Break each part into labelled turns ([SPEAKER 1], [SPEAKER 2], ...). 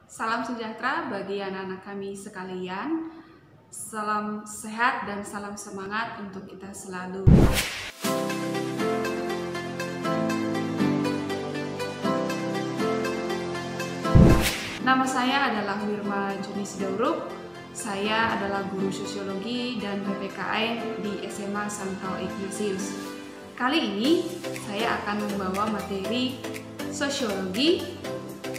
[SPEAKER 1] Salam sejahtera bagi anak-anak kami sekalian. Salam sehat dan salam semangat untuk kita selalu. Nama saya adalah Wirma Juni Sidauruk. Saya adalah guru sosiologi dan PPKN di SMA Santau Ignatius. Kali ini saya akan membawa materi sosiologi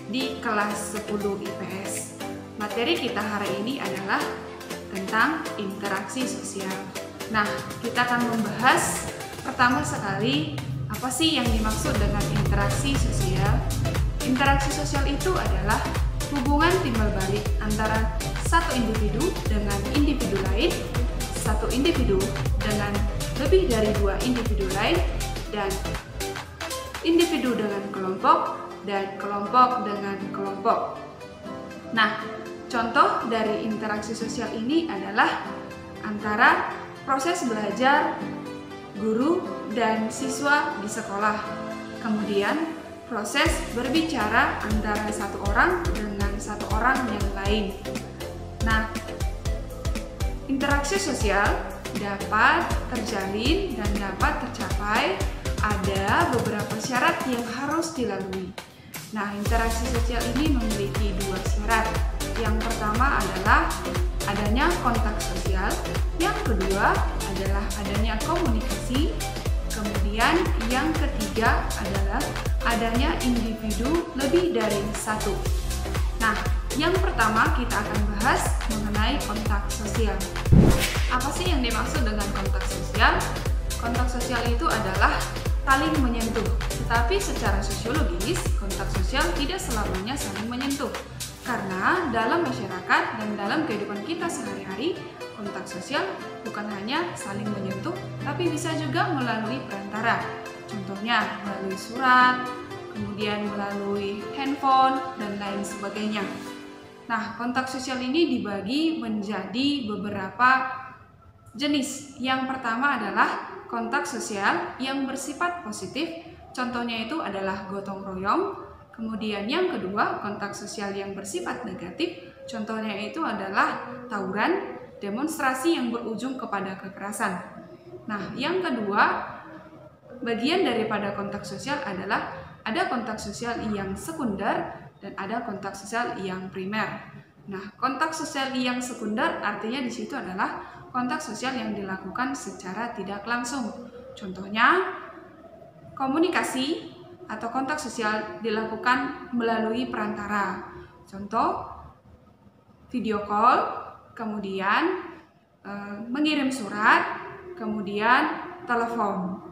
[SPEAKER 1] di kelas 10 IPS. Materi kita hari ini adalah tentang interaksi sosial. Nah, kita akan membahas pertama sekali apa sih yang dimaksud dengan interaksi sosial. Interaksi sosial itu adalah hubungan timbal balik antara satu individu dengan individu lain, satu individu dengan lebih dari dua individu lain, dan individu dengan kelompok, dan kelompok dengan kelompok. Nah, contoh dari interaksi sosial ini adalah antara proses belajar guru dan siswa di sekolah. Kemudian proses berbicara antara satu orang dengan satu orang yang lain. Nah, interaksi sosial dapat terjalin dan dapat tercapai. Ada beberapa syarat yang harus dilalui. Nah, interaksi sosial ini memiliki dua syarat. Yang pertama adalah adanya kontak sosial, yang kedua adalah adanya komunikasi, kemudian yang ketiga adalah adanya individu lebih dari satu. Nah, yang pertama kita akan bahas mengenai kontak sosial. Apa sih yang dimaksud dengan kontak sosial? Kontak sosial itu adalah saling menyentuh, tetapi secara sosiologis kontak sosial tidak selamanya saling menyentuh, karena dalam masyarakat dan dalam kehidupan kita sehari-hari kontak sosial bukan hanya saling menyentuh, tapi bisa juga melalui perantara, contohnya melalui surat, kemudian melalui handphone dan lain sebagainya. Nah, kontak sosial ini dibagi menjadi beberapa jenis. Yang pertama adalah kontak sosial yang bersifat positif, contohnya itu adalah gotong royong. Kemudian yang kedua, kontak sosial yang bersifat negatif, contohnya itu adalah tawuran, demonstrasi yang berujung kepada kekerasan. Nah, yang kedua, bagian daripada kontak sosial adalah ada kontak sosial yang sekunder dan ada kontak sosial yang primer. Nah, kontak sosial yang sekunder artinya di situ adalah kontak sosial yang dilakukan secara tidak langsung. Contohnya, komunikasi atau kontak sosial dilakukan melalui perantara. Contoh, video call, kemudian mengirim surat, kemudian telepon.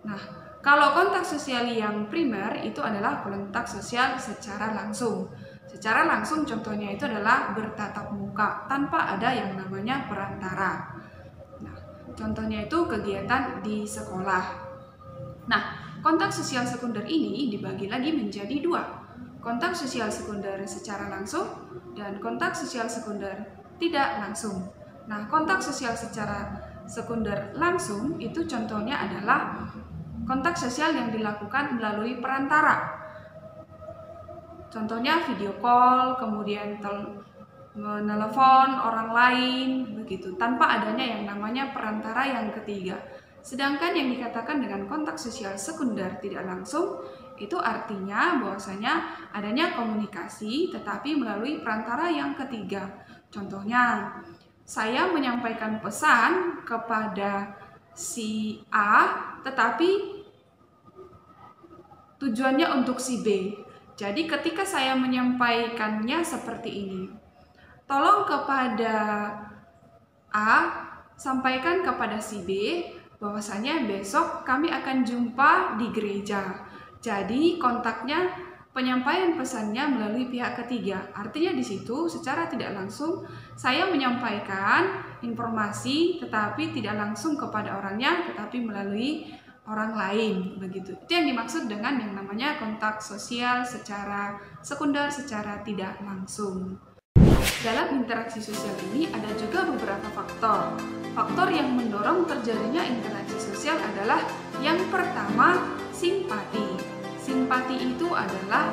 [SPEAKER 1] Nah, kalau kontak sosial yang primer itu adalah kontak sosial secara langsung. Secara langsung contohnya itu adalah bertatap muka tanpa ada yang namanya perantara. Nah, contohnya itu kegiatan di sekolah. Nah, kontak sosial sekunder ini dibagi lagi menjadi dua. Kontak sosial sekunder secara langsung dan kontak sosial sekunder tidak langsung. Nah, kontak sosial secara sekunder langsung itu contohnya adalah kontak sosial yang dilakukan melalui perantara. Contohnya video call, kemudian menelepon orang lain, begitu, tanpa adanya yang namanya perantara yang ketiga. Sedangkan yang dikatakan dengan kontak sosial sekunder tidak langsung, itu artinya bahwasanya adanya komunikasi tetapi melalui perantara yang ketiga. Contohnya, saya menyampaikan pesan kepada si A, tetapi tujuannya untuk si B. Jadi ketika saya menyampaikannya seperti ini, tolong kepada A, sampaikan kepada si B bahwasanya besok kami akan jumpa di gereja. Jadi kontaknya penyampaian pesannya melalui pihak ketiga. Artinya di situ secara tidak langsung saya menyampaikan informasi tetapi tidak langsung kepada orangnya tetapi melalui orang lain, begitu. Itu yang dimaksud dengan yang namanya kontak sosial secara sekunder, secara tidak langsung. Dalam interaksi sosial ini ada juga beberapa faktor. Faktor yang mendorong terjadinya interaksi sosial adalah yang pertama, simpati. Simpati itu adalah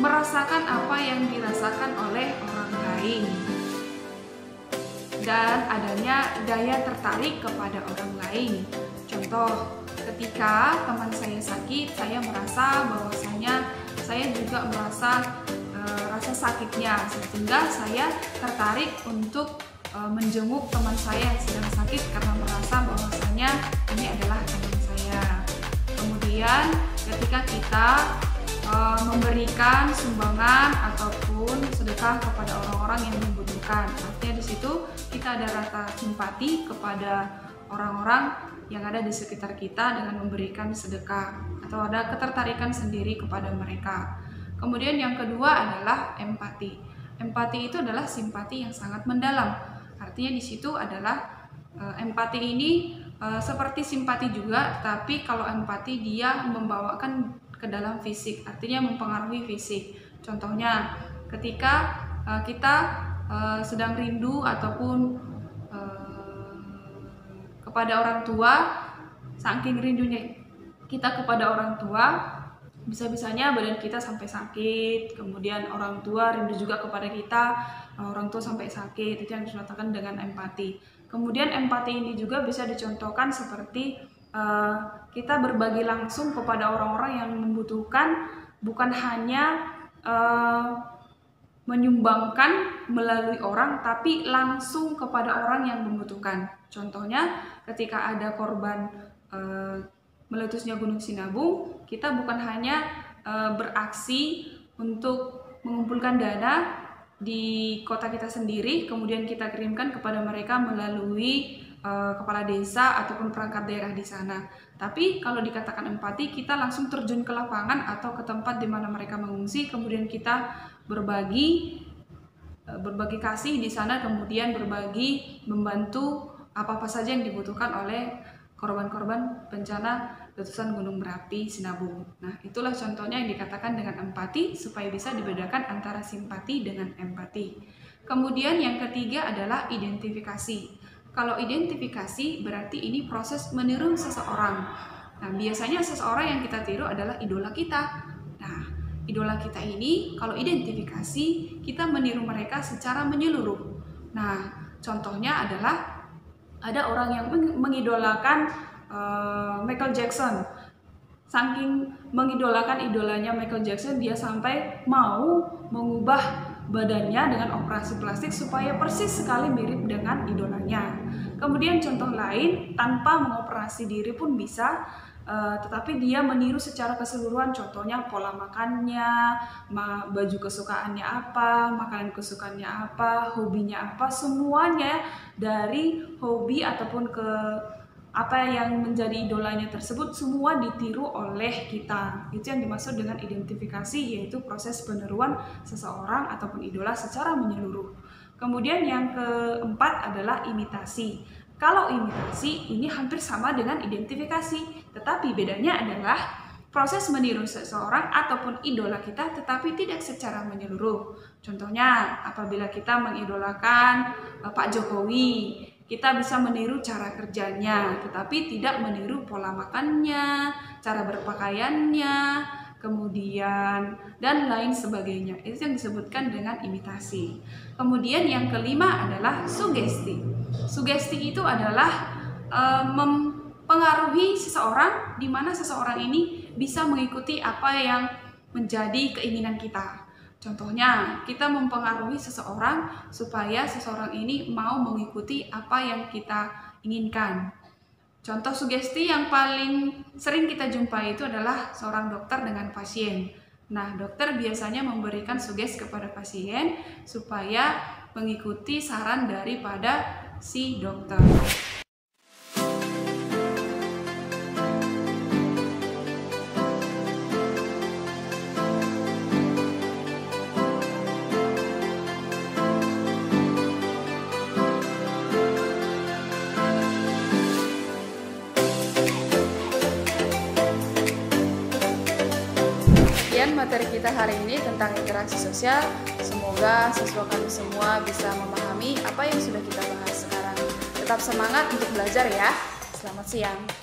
[SPEAKER 1] merasakan apa yang dirasakan oleh orang lain, dan adanya daya tertarik kepada orang lain. Contoh, ketika teman saya sakit, saya merasa bahwasanya saya juga merasa rasa sakitnya, sehingga saya tertarik untuk menjenguk teman saya yang sedang sakit karena merasa bahwasanya ini adalah teman saya. Kemudian ketika kita memberikan sumbangan ataupun sedekah kepada orang-orang yang membutuhkan, artinya di situ kita ada rasa simpati kepada orang-orang yang ada di sekitar kita dengan memberikan sedekah, atau ada ketertarikan sendiri kepada mereka. Kemudian yang kedua adalah empati. Empati itu adalah simpati yang sangat mendalam. Artinya di situ adalah empati ini seperti simpati juga, tapi kalau empati dia membawakan ke dalam fisik, artinya mempengaruhi fisik. Contohnya ketika kita sedang rindu ataupun kepada orang tua, saking rindunya kita kepada orang tua, bisa-bisanya badan kita sampai sakit. Kemudian orang tua rindu juga kepada kita, orang tua sampai sakit. Itu yang dicontohkan dengan empati. Kemudian empati ini juga bisa dicontohkan seperti kita berbagi langsung kepada orang-orang yang membutuhkan, bukan hanya menyumbangkan melalui orang, tapi langsung kepada orang yang membutuhkan. Contohnya ketika ada korban meletusnya Gunung Sinabung, kita bukan hanya beraksi untuk mengumpulkan dana di kota kita sendiri, kemudian kita kirimkan kepada mereka melalui kepala desa ataupun perangkat daerah di sana. Tapi kalau dikatakan empati, kita langsung terjun ke lapangan atau ke tempat di mana mereka mengungsi, kemudian kita berbagi kasih di sana, kemudian berbagi membantu apa-apa saja yang dibutuhkan oleh korban-korban bencana letusan gunung berapi Sinabung. Nah, itulah contohnya yang dikatakan dengan empati, supaya bisa dibedakan antara simpati dengan empati. Kemudian yang ketiga adalah identifikasi. Kalau identifikasi berarti ini proses meniru seseorang. Nah, biasanya seseorang yang kita tiru adalah idola kita. Nah, idola kita ini kalau identifikasi, kita meniru mereka secara menyeluruh. Nah, contohnya adalah ada orang yang mengidolakan Michael Jackson. Saking mengidolakan idolanya Michael Jackson, dia sampai mau mengubah badannya dengan operasi plastik supaya persis sekali mirip dengan idolanya. Kemudian contoh lain, tanpa mengoperasi diri pun bisa, tetapi dia meniru secara keseluruhan. Contohnya pola makannya, baju kesukaannya apa, makanan kesukaannya apa, hobinya apa, semuanya dari hobi ataupun ke apa yang menjadi idolanya tersebut semua ditiru oleh kita. Itu yang dimaksud dengan identifikasi, yaitu proses peniruan seseorang ataupun idola secara menyeluruh. Kemudian yang keempat adalah imitasi. Kalau imitasi ini hampir sama dengan identifikasi, tetapi bedanya adalah proses meniru seseorang ataupun idola kita, tetapi tidak secara menyeluruh. Contohnya, apabila kita mengidolakan Pak Jokowi, kita bisa meniru cara kerjanya, tetapi tidak meniru pola makannya, cara berpakaiannya, kemudian dan lain sebagainya. Itu yang disebutkan dengan imitasi. Kemudian yang kelima adalah sugesti. Sugesti itu adalah mempengaruhi seseorang, di mana seseorang ini bisa mengikuti apa yang menjadi keinginan kita. Contohnya, kita mempengaruhi seseorang supaya seseorang ini mau mengikuti apa yang kita inginkan. Contoh sugesti yang paling sering kita jumpai itu adalah seorang dokter dengan pasien. Nah, dokter biasanya memberikan sugesti kepada pasien supaya mengikuti saran daripada si dokter. Materi kita hari ini tentang interaksi sosial. Semoga siswa kami semua bisa memahami apa yang sudah kita bahas sekarang. Tetap semangat untuk belajar ya. Selamat siang.